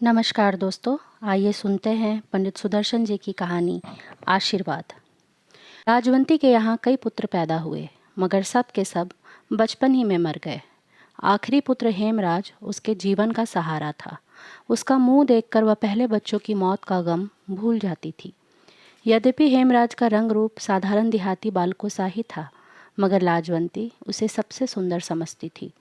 नमस्कार दोस्तों, आइए सुनते हैं पंडित सुदर्शन जी की कहानी आशीर्वाद। लाजवंती के यहाँ कई पुत्र पैदा हुए, मगर सब के सब बचपन ही में मर गए। आखिरी पुत्र हेमराज उसके जीवन का सहारा था। उसका मुंह देखकर वह पहले बच्चों की मौत का गम भूल जाती थी। यद्यपि हेमराज का रंग रूप साधारण देहाती बालकों सा ही था, मगर लाजवंती उसे सबसे सुंदर समझती थी।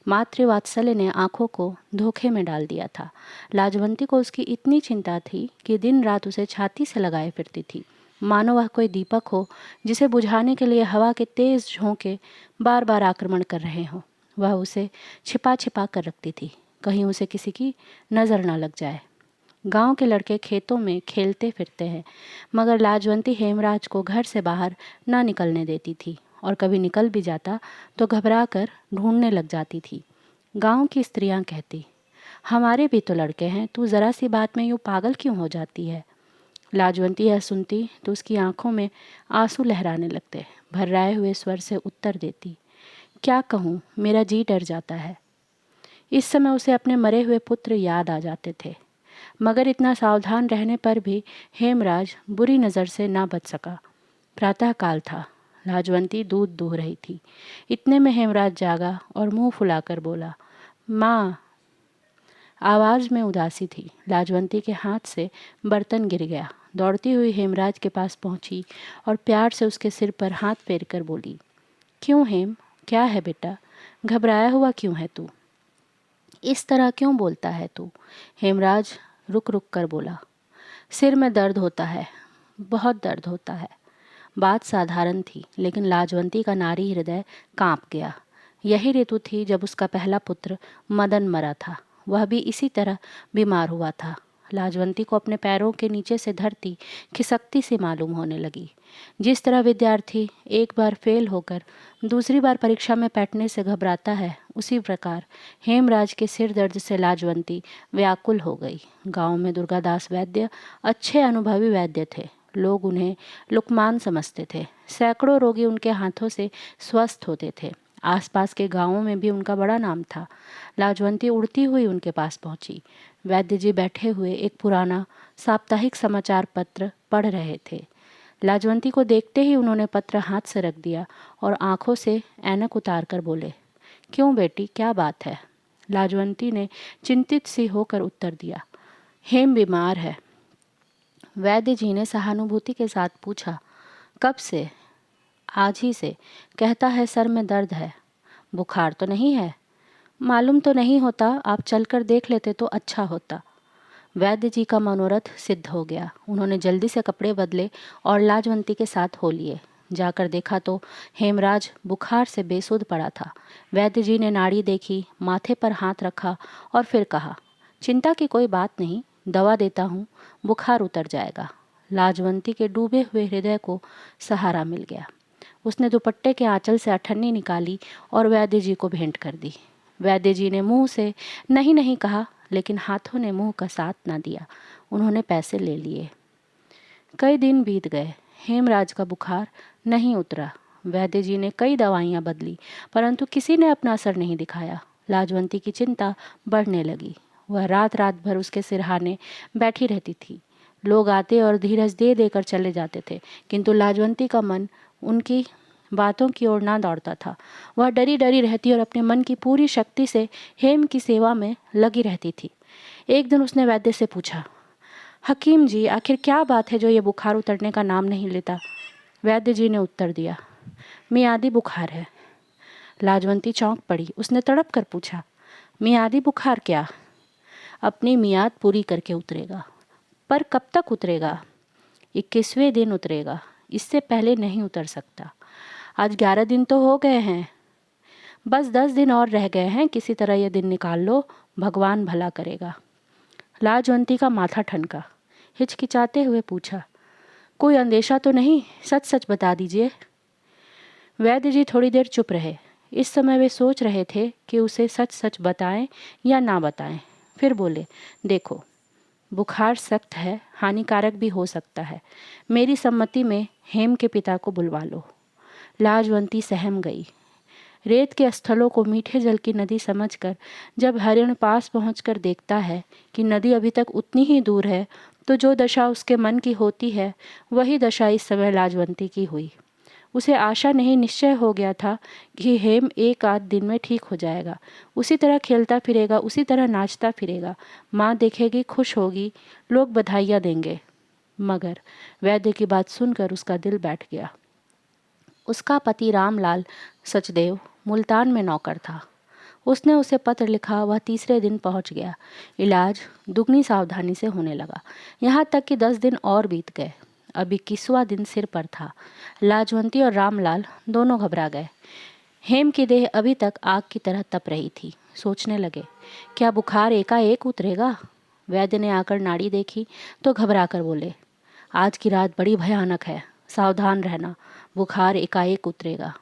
मातृवात्सल्य ने आंखों को धोखे में डाल दिया था। लाजवंती को उसकी इतनी चिंता थी कि दिन रात उसे छाती से लगाए फिरती थी, मानो वह कोई दीपक हो जिसे बुझाने के लिए हवा के तेज झोंके बार बार आक्रमण कर रहे हों। वह उसे छिपा छिपा कर रखती थी, कहीं उसे किसी की नज़र न लग जाए। गांव के लड़के खेतों में खेलते फिरते हैं, मगर लाजवंती हेमराज को घर से बाहर ना निकलने देती थी, और कभी निकल भी जाता तो घबरा कर ढूंढने लग जाती थी। गांव की स्त्रियां कहती, हमारे भी तो लड़के हैं, तू ज़रा सी बात में यूँ पागल क्यों हो जाती है। लाजवंती यह सुनती तो उसकी आंखों में आंसू लहराने लगते। भर्राए हुए स्वर से उत्तर देती, क्या कहूँ, मेरा जी डर जाता है। इस समय उसे अपने मरे हुए पुत्र याद आ जाते थे, मगर इतना सावधान रहने पर भी हेमराज बुरी नज़र से ना बच सका। प्रातःकाल था, लाजवंती दूध दूह रही थी। इतने में हेमराज जागा और मुंह फुलाकर बोला, माँ। आवाज़ में उदासी थी। लाजवंती के हाथ से बर्तन गिर गया। दौड़ती हुई हेमराज के पास पहुंची और प्यार से उसके सिर पर हाथ फेरकर बोली, क्यों हेम, क्या है बेटा, घबराया हुआ क्यों है तू, इस तरह क्यों बोलता है तू। हेमराज रुक रुक कर बोला, सिर में दर्द होता है, बहुत दर्द होता है। बात साधारण थी, लेकिन लाजवंती का नारी हृदय कांप गया। यही ऋतु थी जब उसका पहला पुत्र मदन मरा था। वह भी इसी तरह बीमार हुआ था। लाजवंती को अपने पैरों के नीचे से धरती खिसकती सी मालूम होने लगी। जिस तरह विद्यार्थी एक बार फेल होकर दूसरी बार परीक्षा में बैठने से घबराता है, उसी प्रकार हेमराज के सिर दर्द से लाजवंती व्याकुल हो गई। गांव में दुर्गादास वैद्य अच्छे अनुभवी वैद्य थे। लोग उन्हें लुकमान समझते थे। सैकड़ों रोगी उनके हाथों से स्वस्थ होते थे। आसपास के गांवों में भी उनका बड़ा नाम था। लाजवंती उड़ती हुई उनके पास पहुंची। वैद्य जी बैठे हुए एक पुराना साप्ताहिक समाचार पत्र पढ़ रहे थे। लाजवंती को देखते ही उन्होंने पत्र हाथ से रख दिया और आंखों से ऐनक उतार कर बोले, क्यों बेटी, क्या बात है। लाजवंती ने चिंतित सी होकर उत्तर दिया, हेम बीमार है। वैद्य जी ने सहानुभूति के साथ पूछा, कब से। आज ही से, कहता है सर में दर्द है। बुखार तो नहीं है। मालूम तो नहीं होता, आप चलकर देख लेते तो अच्छा होता। वैद्य जी का मनोरथ सिद्ध हो गया। उन्होंने जल्दी से कपड़े बदले और लाजवंती के साथ हो लिए। जाकर देखा तो हेमराज बुखार से बेसुध पड़ा था। वैद्य जी ने नाड़ी देखी, माथे पर हाथ रखा और फिर कहा, चिंता की कोई बात नहीं, दवा देता हूँ, बुखार उतर जाएगा। लाजवंती के डूबे हुए हृदय को सहारा मिल गया। उसने दुपट्टे के आंचल से अठन्नी निकाली और वैद्य जी को भेंट कर दी। वैद्य जी ने मुंह से नहीं नहीं कहा, लेकिन हाथों ने मुंह का साथ ना दिया। उन्होंने पैसे ले लिए। कई दिन बीत गए, हेमराज का बुखार नहीं उतरा। वैद्य जी ने कई दवाइयाँ बदली, परंतु किसी ने अपना असर नहीं दिखाया। लाजवंती की चिंता बढ़ने लगी। वह रात रात भर उसके सिरहाने बैठी रहती थी। लोग आते और धीरज दे देकर चले जाते थे, किंतु लाजवंती का मन उनकी बातों की ओर ना दौड़ता था। वह डरी डरी रहती और अपने मन की पूरी शक्ति से हेम की सेवा में लगी रहती थी। एक दिन उसने वैद्य से पूछा, हकीम जी, आखिर क्या बात है जो ये बुखार उतरने का नाम नहीं लेता। वैद्य जी ने उत्तर दिया, मियादी बुखार है। लाजवंती चौंक पड़ी। उसने तड़प कर पूछा, मियादी बुखार क्या। अपनी मियाद पूरी करके उतरेगा। पर कब तक उतरेगा। 21वें दिन उतरेगा, इससे पहले नहीं उतर सकता। आज 11 दिन तो हो गए हैं, बस 10 दिन और रह गए हैं, किसी तरह ये दिन निकाल लो, भगवान भला करेगा। लाजवंती का माथा ठनका। हिचकिचाते हुए पूछा, कोई अंदेशा तो नहीं, सच सच बता दीजिए। वैद्य जी थोड़ी देर चुप रहे। इस समय वे सोच रहे थे कि उसे सच सच बताएं या ना बताएं। फिर बोले, देखो, बुखार सख्त है, हानिकारक भी हो सकता है। मेरी सम्मति में हेम के पिता को बुलवा लो। लाजवंती सहम गई। रेत के स्थलों को मीठे जल की नदी समझकर जब हरिण पास पहुंचकर देखता है कि नदी अभी तक उतनी ही दूर है, तो जो दशा उसके मन की होती है वही दशा इस समय लाजवंती की हुई। उसे आशा नहीं, निश्चय हो गया था कि हेम एक आध दिन में ठीक हो जाएगा, उसी तरह खेलता फिरेगा, उसी तरह नाचता फिरेगा, माँ देखेगी, खुश होगी, लोग बधाइयाँ देंगे। मगर वैद्य की बात सुनकर उसका दिल बैठ गया। उसका पति रामलाल सचदेव मुल्तान में नौकर था। उसने उसे पत्र लिखा, वह तीसरे दिन पहुंच गया। इलाज दुगनी सावधानी से होने लगा, यहाँ तक कि 10 दिन और बीत गए। अब 21वां दिन सिर पर था। लाजवंती और रामलाल दोनों घबरा गए। हेम की देह अभी तक आग की तरह तप रही थी। सोचने लगे, क्या बुखार एकाएक उतरेगा? वैद्य ने आकर नाड़ी देखी तो घबरा कर बोले, आज की रात बड़ी भयानक है, सावधान रहना, बुखार एकाएक उतरेगा।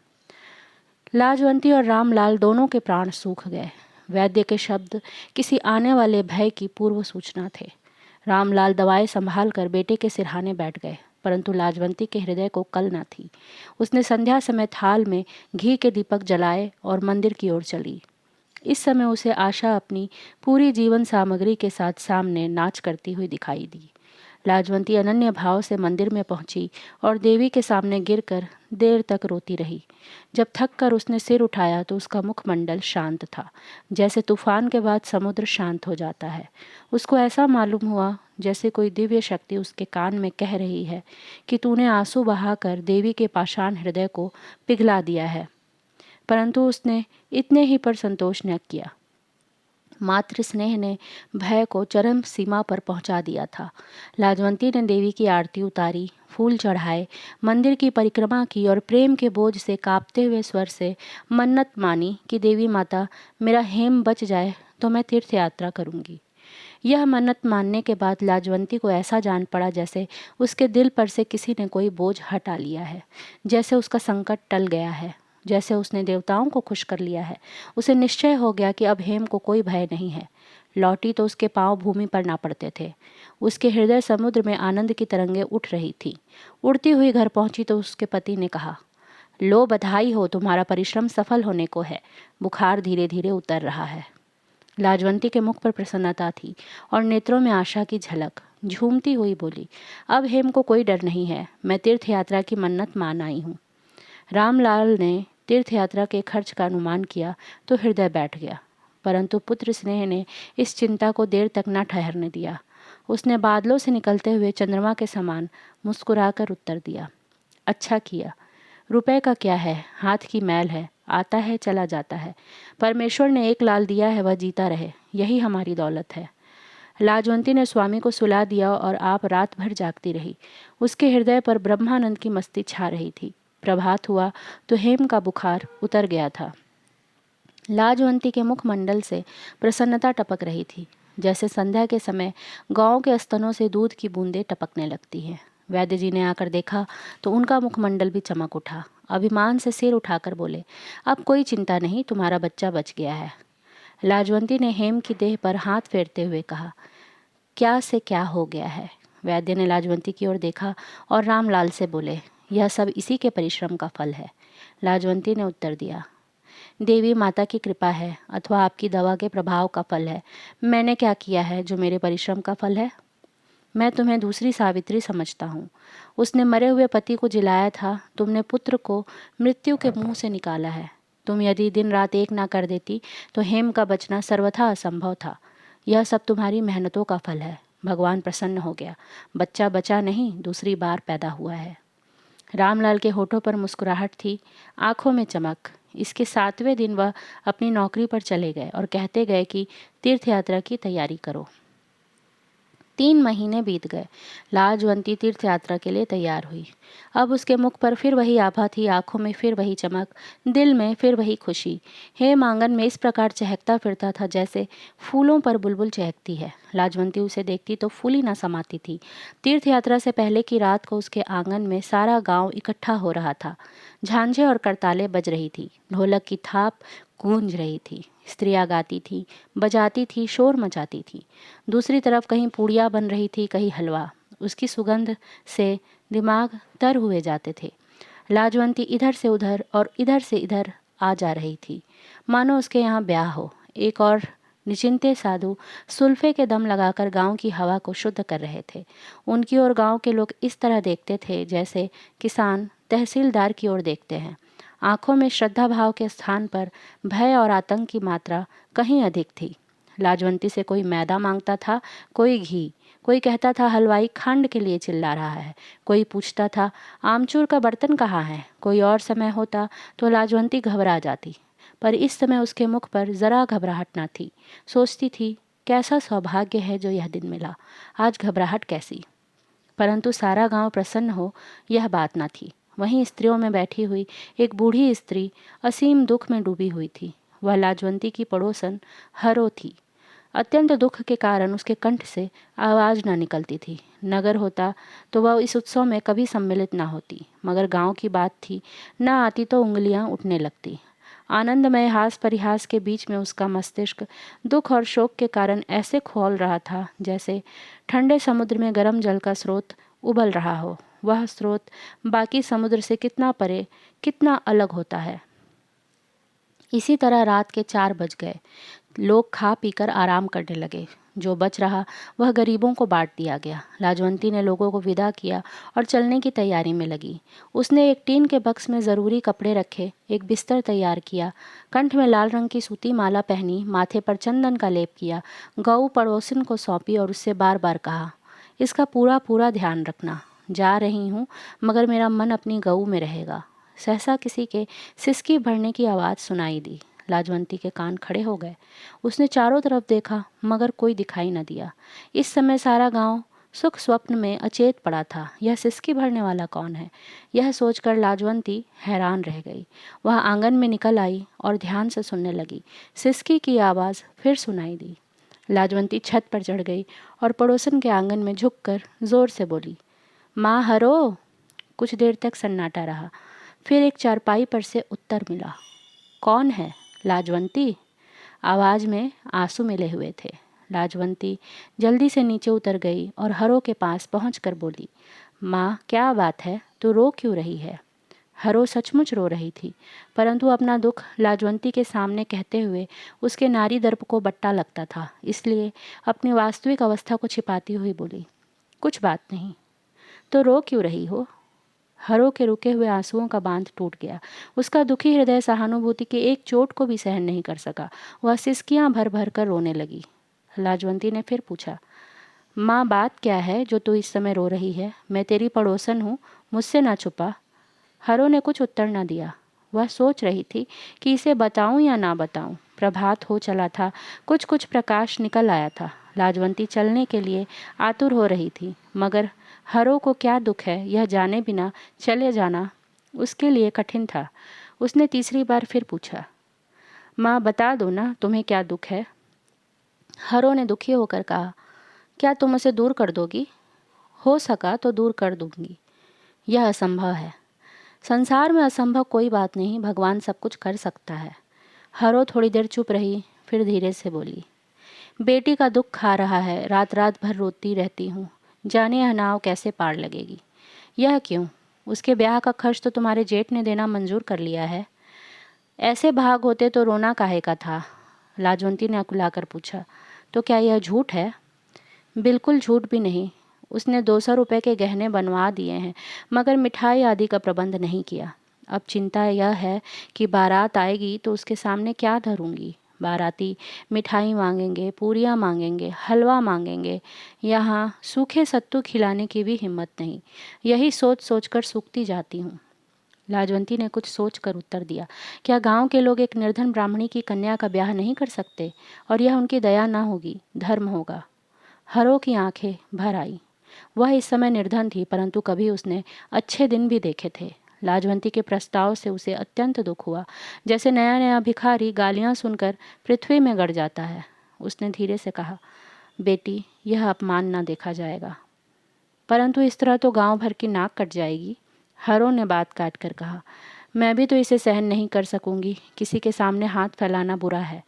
लाजवंती और रामलाल दोनों के प्राण सूख गए। वैद्य के शब्द किसी आने वाले भय की पूर्व सूचना थे। रामलाल दवाएं संभाल कर बेटे के सिरहाने बैठ गए, परंतु लाजवंती के हृदय को कल न थी। उसने संध्या समय थाल में घी के दीपक जलाए और मंदिर की ओर चली। इस समय उसे आशा अपनी पूरी जीवन सामग्री के साथ सामने नाच करती हुई दिखाई दी। लाजवंती अनन्य भाव से मंदिर में पहुंची और देवी के सामने गिरकर देर तक रोती रही। जब थक कर उसने सिर उठाया तो उसका मुखमंडल शांत था, जैसे तूफान के बाद समुद्र शांत हो जाता है। उसको ऐसा मालूम हुआ जैसे कोई दिव्य शक्ति उसके कान में कह रही है कि तूने आंसू बहाकर देवी के पाषाण हृदय को पिघला दिया है। परंतु उसने इतने ही पर संतोष न किया। मातृ स्नेह ने भय को चरम सीमा पर पहुंचा दिया था। लाजवंती ने देवी की आरती उतारी, फूल चढ़ाए, मंदिर की परिक्रमा की और प्रेम के बोझ से कांपते हुए स्वर से मन्नत मानी कि देवी माता, मेरा हेम बच जाए तो मैं तीर्थ यात्रा करूंगी। यह मन्नत मानने के बाद लाजवंती को ऐसा जान पड़ा जैसे उसके दिल पर से किसी ने कोई बोझ हटा लिया है, जैसे उसका संकट टल गया है, जैसे उसने देवताओं को खुश कर लिया है। उसे निश्चय हो गया कि अब हेम को कोई भय नहीं है। लौटी तो उसके पांव भूमि पर ना पड़ते थे। उसके हृदय समुद्र में आनंद की तरंगें उठ रही थी। उड़ती हुई घर पहुंची तो उसके पति ने कहा, लो बधाई हो, तुम्हारा परिश्रम सफल होने को है, बुखार धीरे धीरे उतर रहा है। लाजवंती के मुख पर प्रसन्नता थी और नेत्रों में आशा की झलक। झूमती हुई बोली, अब हेम को कोई डर नहीं है, मैं तीर्थ यात्रा की मन्नत मान आई हूँ। रामलाल ने तीर्थ यात्रा के खर्च का अनुमान किया तो हृदय बैठ गया, परंतु पुत्र स्नेह ने इस चिंता को देर तक न ठहरने दिया। उसने बादलों से निकलते हुए चंद्रमा के समान मुस्कुराकर उत्तर दिया, अच्छा किया, रुपए का क्या है, हाथ की मैल है, आता है चला जाता है। परमेश्वर ने एक लाल दिया है, वह जीता रहे, यही हमारी दौलत है। लाजवंती ने स्वामी को सुला दिया और आप रात भर जागती रही। उसके हृदय पर ब्रह्मानंद की मस्ती छा रही थी। प्रभात हुआ तो हेम का बुखार उतर गया था। लाजवंती के मुखमंडल से प्रसन्नता टपक रही थी, जैसे संध्या के समय गांव के स्तनों से दूध की बूंदें टपकने लगती हैं। वैद्य जी ने आकर देखा तो उनका मुखमंडल भी चमक उठा। अभिमान से सिर उठाकर बोले, अब कोई चिंता नहीं, तुम्हारा बच्चा बच गया है। लाजवंती ने हेम की देह पर हाथ फेरते हुए कहा, क्या से क्या हो गया है? वैद्य ने लाजवंती की ओर देखा और रामलाल से बोले, यह सब इसी के परिश्रम का फल है। लाजवंती ने उत्तर दिया, देवी माता की कृपा है अथवा आपकी दवा के प्रभाव का फल है। मैंने क्या किया है जो मेरे परिश्रम का फल है? मैं तुम्हें दूसरी सावित्री समझता हूँ। उसने मरे हुए पति को जिलाया था, तुमने पुत्र को मृत्यु के मुंह से निकाला है। तुम यदि दिन रात एक ना कर देती तो हेम का बचना सर्वथा असंभव था। यह सब तुम्हारी मेहनतों का फल है। भगवान प्रसन्न हो गया, बच्चा बचा नहीं, दूसरी बार पैदा हुआ है। रामलाल के होठों पर मुस्कुराहट थी, आंखों में चमक। इसके 7वें दिन वह अपनी नौकरी पर चले गए और कहते गए कि तीर्थ यात्रा की तैयारी करो। 3 महीने बीत गए। लाजवंती तीर्थ यात्रा के लिए तैयार हुई। अब उसके मुख पर फिर वही आभा थी, आंखों में फिर वही चमक, दिल में फिर वही खुशी। हेम आंगन में इस प्रकार चहकता फिरता था जैसे फूलों पर बुलबुल चहकती है। लाजवंती उसे देखती तो फूली न समाती थी। तीर्थ यात्रा से पहले की रात को उसके आंगन में सारा गांव इकट्ठा हो रहा था। झांझे और करताले बज रही थी, ढोलक की थाप गूंज रही थी, स्त्रियां गाती थी, बजाती थी, शोर मचाती थी। दूसरी तरफ कहीं पूड़ियाँ बन रही थी, कहीं हलवा। उसकी सुगंध से दिमाग तर हुए जाते थे। लाजवंती इधर से उधर और इधर से इधर आ जा रही थी, मानो उसके यहाँ ब्याह हो। एक और निचिंते साधु सुल्फे के दम लगाकर गांव की हवा को शुद्ध कर रहे थे। उनकी ओर गांव के लोग इस तरह देखते थे जैसे किसान तहसीलदार की ओर देखते हैं। आंखों में श्रद्धा भाव के स्थान पर भय और आतंक की मात्रा कहीं अधिक थी। लाजवंती से कोई मैदा मांगता था, कोई घी, कोई कहता था हलवाई खंड के लिए चिल्ला रहा है, कोई पूछता था आमचूर का बर्तन कहाँ है। कोई और समय होता तो लाजवंती घबरा जाती, पर इस समय उसके मुख पर जरा घबराहट न थी। सोचती थी, कैसा सौभाग्य है जो यह दिन मिला, आज घबराहट कैसी। परंतु सारा गांव प्रसन्न हो यह बात न थी। वहीं स्त्रियों में बैठी हुई एक बूढ़ी स्त्री असीम दुख में डूबी हुई थी। वह लाजवंती की पड़ोसन हरो थी। अत्यंत दुख के कारण उसके कंठ से आवाज़ न निकलती थी। नगर होता तो वह इस उत्सव में कभी सम्मिलित न होती, मगर गांव की बात थी, न आती तो उंगलियां उठने लगती। आनंदमय हास परिहास के बीच में उसका मस्तिष्क दुख और शोक के कारण ऐसे खौल रहा था जैसे ठंडे समुद्र में गर्म जल का स्रोत उबल रहा हो। वह स्रोत बाकी समुद्र से कितना परे, कितना अलग होता है। इसी तरह रात के 4 बज गए। लोग खा पीकर आराम करने लगे। जो बच रहा वह गरीबों को बांट दिया गया। लाजवंती ने लोगों को विदा किया और चलने की तैयारी में लगी। उसने एक टीन के बक्स में ज़रूरी कपड़े रखे, एक बिस्तर तैयार किया, कंठ में लाल रंग की सूती माला पहनी, माथे पर चंदन का लेप किया, गऊ पड़ोसन को सौंपी और उससे बार बार कहा, इसका पूरा पूरा ध्यान रखना। जा रही हूँ मगर मेरा मन अपनी गऊ में रहेगा। सहसा किसी के सिसकी भरने की आवाज़ सुनाई दी। लाजवंती के कान खड़े हो गए। उसने चारों तरफ देखा मगर कोई दिखाई न दिया। इस समय सारा गांव सुख स्वप्न में अचेत पड़ा था। यह सिसकी भरने वाला कौन है, यह सोचकर लाजवंती हैरान रह गई। वह आंगन में निकल आई और ध्यान से सुनने लगी। सिसकी की आवाज़ फिर सुनाई दी। लाजवंती छत पर चढ़ गई और पड़ोसन के आंगन में झुककर जोर से बोली, माँ हरो। कुछ देर तक सन्नाटा रहा। फिर एक चारपाई पर से उत्तर मिला, कौन है? लाजवंती। आवाज़ में आंसू मिले हुए थे। लाजवंती जल्दी से नीचे उतर गई और हरो के पास पहुंचकर बोली, माँ क्या बात है, तू रो क्यों रही है? हरो सचमुच रो रही थी, परंतु अपना दुख लाजवंती के सामने कहते हुए उसके नारी दर्प को बट्टा लगता था, इसलिए अपनी वास्तविक अवस्था को छिपाती हुई बोली, कुछ बात नहीं। तो रो क्यों रही हो? हरो के रुके हुए आंसुओं का बांध टूट गया। उसका दुखी हृदय सहानुभूति की एक चोट को भी सहन नहीं कर सका। वह सिसकियां भर भर कर रोने लगी। लाजवंती ने फिर पूछा, माँ बात क्या है जो तू इस समय रो रही है? मैं तेरी पड़ोसन हूँ, मुझसे ना छुपा। हरो ने कुछ उत्तर न दिया। वह सोच रही थी कि इसे बताऊं या ना बताऊं। प्रभात हो चला था, कुछ कुछ प्रकाश निकल आया था। लाजवंती चलने के लिए आतुर हो रही थी, मगर हरो को क्या दुख है यह जाने बिना चले जाना उसके लिए कठिन था। उसने तीसरी बार फिर पूछा, माँ बता दो ना तुम्हें क्या दुख है? हरो ने दुखी होकर कहा, क्या तुम उसे दूर कर दोगी? हो सका तो दूर कर दूंगी, यह असंभव है। संसार में असंभव कोई बात नहीं, भगवान सब कुछ कर सकता है। हरो थोड़ी देर चुप रही, फिर धीरे से बोली, बेटी का दुख खा रहा है, रात रात भर रोती रहती हूँ, जाने यह नाव कैसे पार लगेगी। यह क्यों? उसके ब्याह का खर्च तो तुम्हारे जेठ ने देना मंजूर कर लिया है। ऐसे भाग होते तो रोना काहे का था? लाजवंती ने अकुलाकर पूछा, तो क्या यह झूठ है? बिल्कुल झूठ भी नहीं। उसने 200 रुपये के गहने बनवा दिए हैं, मगर मिठाई आदि का प्रबंध नहीं किया। अब चिंता यह है कि बारात आएगी तो उसके सामने क्या धरूंगी। बाराती मिठाई मांगेंगे, पूरियाँ मांगेंगे, हलवा मांगेंगे, यहाँ सूखे सत्तू खिलाने की भी हिम्मत नहीं। यही सोच सोच कर सूखती जाती हूँ। लाजवंती ने कुछ सोच कर उत्तर दिया, क्या गांव के लोग एक निर्धन ब्राह्मणी की कन्या का ब्याह नहीं कर सकते? और यह उनकी दया न होगी, धर्म होगा। हरो की आंखें भर आई। वह इस समय निर्धन थी, परंतु कभी उसने अच्छे दिन भी देखे थे। लाजवंती के प्रस्ताव से उसे अत्यंत दुख हुआ, जैसे नया नया भिखारी गालियां सुनकर पृथ्वी में गड़ जाता है। उसने धीरे से कहा, बेटी यह अपमान न देखा जाएगा। परंतु इस तरह तो गांव भर की नाक कट जाएगी। हरो ने बात काट कर कहा, मैं भी तो इसे सहन नहीं कर सकूंगी। किसी के सामने हाथ फैलाना बुरा है।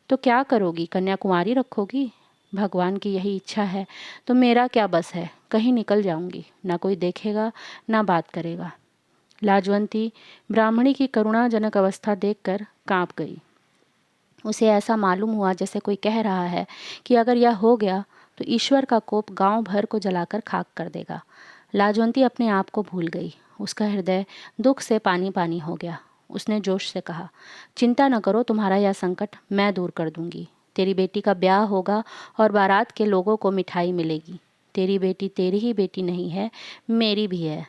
तो क्या करोगी, कन्याकुमारी रखोगी? भगवान की यही इच्छा है तो मेरा क्या बस है, कहीं निकल जाऊंगी, ना कोई देखेगा ना बात करेगा। लाजवंती ब्राह्मणी की करुणाजनक अवस्था देखकर कांप गई। उसे ऐसा मालूम हुआ जैसे कोई कह रहा है कि अगर यह हो गया तो ईश्वर का कोप गांव भर को जलाकर खाक कर देगा। लाजवंती अपने आप को भूल गई। उसका हृदय दुख से पानी पानी हो गया। उसने जोश से कहा, चिंता न करो, तुम्हारा यह संकट मैं दूर कर दूंगी। तेरी बेटी का ब्याह होगा और बारात के लोगों को मिठाई मिलेगी। तेरी बेटी तेरी ही बेटी नहीं है, मेरी भी है।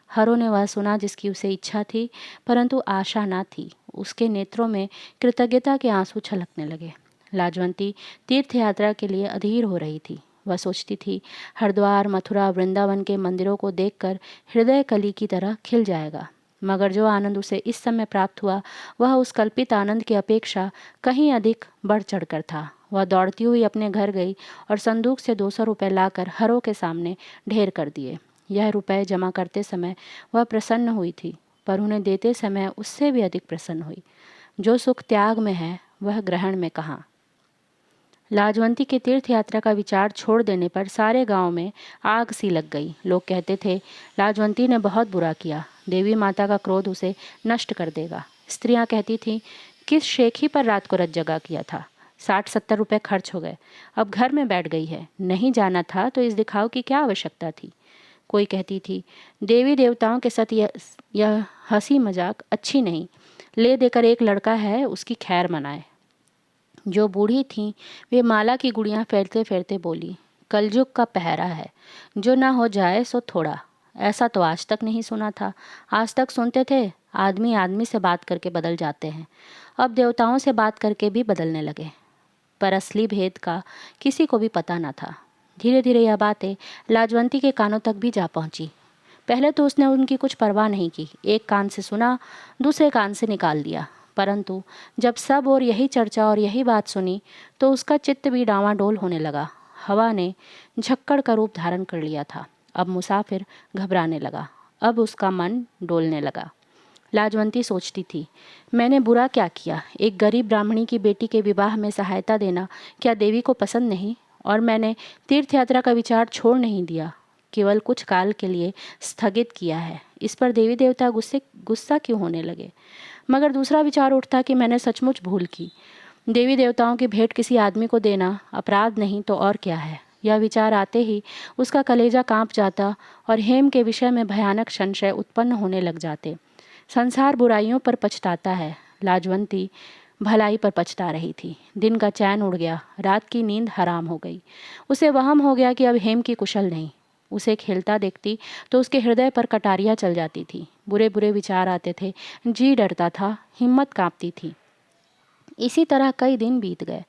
हरो ने वह सुना जिसकी उसे इच्छा थी, परंतु आशा न थी। उसके नेत्रों में कृतज्ञता के आंसू छलकने लगे। लाजवंती तीर्थ यात्रा के लिए अधीर हो रही थी। वह सोचती थी, हरिद्वार, मथुरा, वृंदावन के मंदिरों को देखकर हृदय कली की तरह खिल जाएगा। मगर जो आनंद उसे इस समय प्राप्त हुआ वह उस कल्पित आनंद की अपेक्षा कहीं अधिक बढ़ चढ़कर था। वह दौड़ती हुई अपने घर गई और संदूक से 200 रुपये लाकर हरो के सामने ढेर कर दिए। यह रुपए जमा करते समय वह प्रसन्न हुई थी, पर उन्हें देते समय उससे भी अधिक प्रसन्न हुई। जो सुख त्याग में है वह ग्रहण में कहाँ। लाजवंती के तीर्थ यात्रा का विचार छोड़ देने पर सारे गांव में आग सी लग गई। लोग कहते थे, लाजवंती ने बहुत बुरा किया, देवी माता का क्रोध उसे नष्ट कर देगा। स्त्रियां कहती थीं, किस शेखी पर रात को रत जगा किया था, 60-70 रुपये खर्च हो गए, अब घर में बैठ गई है, नहीं जाना था तो इस दिखाव की क्या आवश्यकता थी। कोई कहती थी, देवी देवताओं के साथ यह हंसी मजाक अच्छी नहीं, ले देकर एक लड़का है उसकी खैर मनाए। जो बूढ़ी थीं वे माला की गुड़ियाँ फेरते फेरते बोली, कलयुग का पहरा है, जो ना हो जाए सो थोड़ा। ऐसा तो आज तक नहीं सुना था। आज तक सुनते थे आदमी आदमी से बात करके बदल जाते हैं, अब देवताओं से बात करके भी बदलने लगे। पर असली भेद का किसी को भी पता न था। धीरे धीरे यह बातें लाजवंती के कानों तक भी जा पहुंची। पहले तो उसने उनकी कुछ परवाह नहीं की, एक कान से सुना, दूसरे कान से निकाल दिया। परंतु जब सब और यही चर्चा और यही बात सुनी तो उसका चित्त भी डांवाडोल होने लगा। हवा ने झक्कड़ का रूप धारण कर लिया था। अब मुसाफिर घबराने लगा, अब उसका मन डोलने लगा। लाजवंती सोचती थी, मैंने बुरा क्या किया? एक गरीब ब्राह्मणी की बेटी के विवाह में सहायता देना क्या देवी को पसंद नहीं? और मैंने तीर्थ यात्रा का विचार छोड़ नहीं दिया, केवल कुछ काल के लिए स्थगित किया है। इस पर देवी देवता गुस्सा क्यों होने लगे? मगर दूसरा विचार उठता कि मैंने सचमुच भूल की। देवी देवताओं की भेंट किसी आदमी को देना अपराध नहीं तो और क्या है। यह विचार आते ही उसका कलेजा कांप जाता और हेम के विषय में भयानक संशय उत्पन्न होने लग जाते। संसार बुराइयों पर पछताता है, लाजवंती भलाई पर पछता रही थी। दिन का चैन उड़ गया, रात की नींद हराम हो गई। उसे वहम हो गया कि अब हेम की कुशल नहीं। उसे खेलता देखती तो उसके हृदय पर कटारियाँ चल जाती थी, बुरे बुरे विचार आते थे, जी डरता था, हिम्मत कांपती थी। इसी तरह कई दिन बीत गए।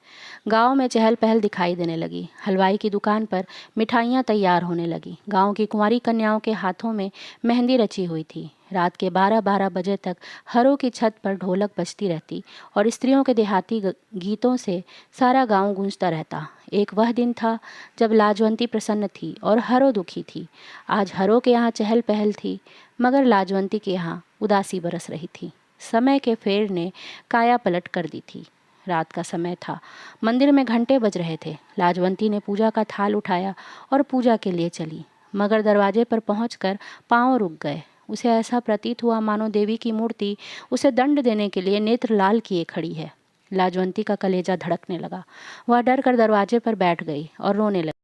गांव में चहल पहल दिखाई देने लगी। हलवाई की दुकान पर मिठाइयाँ तैयार होने लगी। गांव की कुंवारी कन्याओं के हाथों में मेहंदी रची हुई थी। रात के 12-12 बजे तक हरों की छत पर ढोलक बजती रहती और स्त्रियों के देहाती गीतों से सारा गांव गूंजता रहता। एक वह दिन था जब लाजवंती प्रसन्न थी और हरो दुखी थी। आज हरो के यहाँ चहल पहल थी, मगर लाजवंती के यहाँ उदासी बरस रही थी। समय के फेर ने काया पलट कर दी थी। रात का समय था, मंदिर में घंटे बज रहे थे। लाजवंती ने पूजा का थाल उठाया और पूजा के लिए चली, मगर दरवाजे पर पहुंचकर पांव रुक गए। उसे ऐसा प्रतीत हुआ मानो देवी की मूर्ति उसे दंड देने के लिए नेत्र लाल किए खड़ी है। लाजवंती का कलेजा धड़कने लगा। वह डर कर दरवाजे पर बैठ गई और रोने लगी।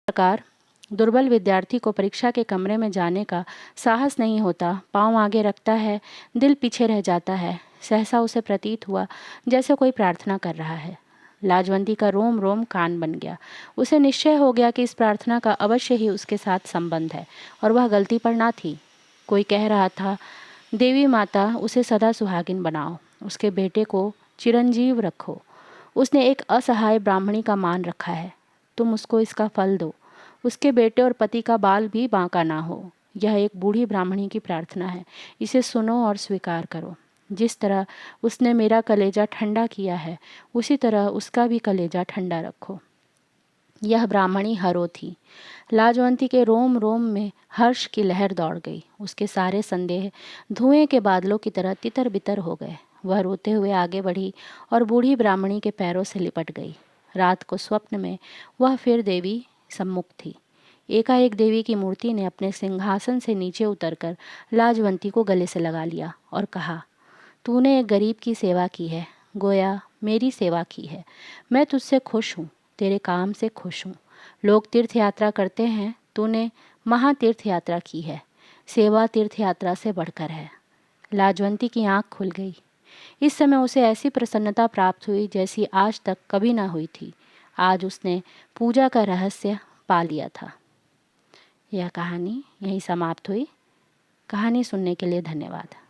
प्रकार दुर्बल विद्यार्थी को परीक्षा के कमरे में जाने का साहस नहीं होता, पांव आगे रखता है, दिल पीछे रह जाता है। सहसा उसे प्रतीत हुआ जैसे कोई प्रार्थना कर रहा है। लाजवंती का रोम रोम कान बन गया। उसे निश्चय हो गया कि इस प्रार्थना का अवश्य ही उसके साथ संबंध है और वह गलती पर ना थी। कोई कह रहा था, देवी माता उसे सदा सुहागिन बनाओ, उसके बेटे को चिरंजीव रखो। उसने एक असहाय ब्राह्मणी का मान रखा है, तुम उसको इसका फल दो, उसके बेटे और पति का बाल भी बांका ना हो। यह एक बूढ़ी ब्राह्मणी की प्रार्थना है, इसे सुनो और स्वीकार करो। जिस तरह उसने मेरा कलेजा ठंडा किया है, उसी तरह उसका भी कलेजा ठंडा रखो। यह ब्राह्मणी हरो थी। लाजवंती के रोम रोम में हर्ष की लहर दौड़ गई। उसके सारे संदेह धुएं के बादलों की तरह तितर बितर हो गए। वह रोते हुए आगे बढ़ी और बूढ़ी ब्राह्मणी के पैरों से लिपट गई। रात को स्वप्न में वह फिर देवी सम्मुख थी। एकाएक देवी की मूर्ति ने अपने सिंहासन से नीचे उतरकर लाजवंती को गले से लगा लिया और कहा, तूने एक गरीब की सेवा की है, गोया मेरी सेवा की है। मैं तुझसे खुश हूँ, तेरे काम से खुश हूँ। लोग तीर्थ यात्रा करते हैं, तूने महातीर्थ यात्रा की है। सेवा तीर्थ यात्रा से बढ़कर है। लाजवंती की आंख खुल गई। इस समय उसे ऐसी प्रसन्नता प्राप्त हुई जैसी आज तक कभी ना हुई थी। आज उसने पूजा का रहस्य पा लिया था। यह कहानी यहीं समाप्त हुई। कहानी सुनने के लिए धन्यवाद।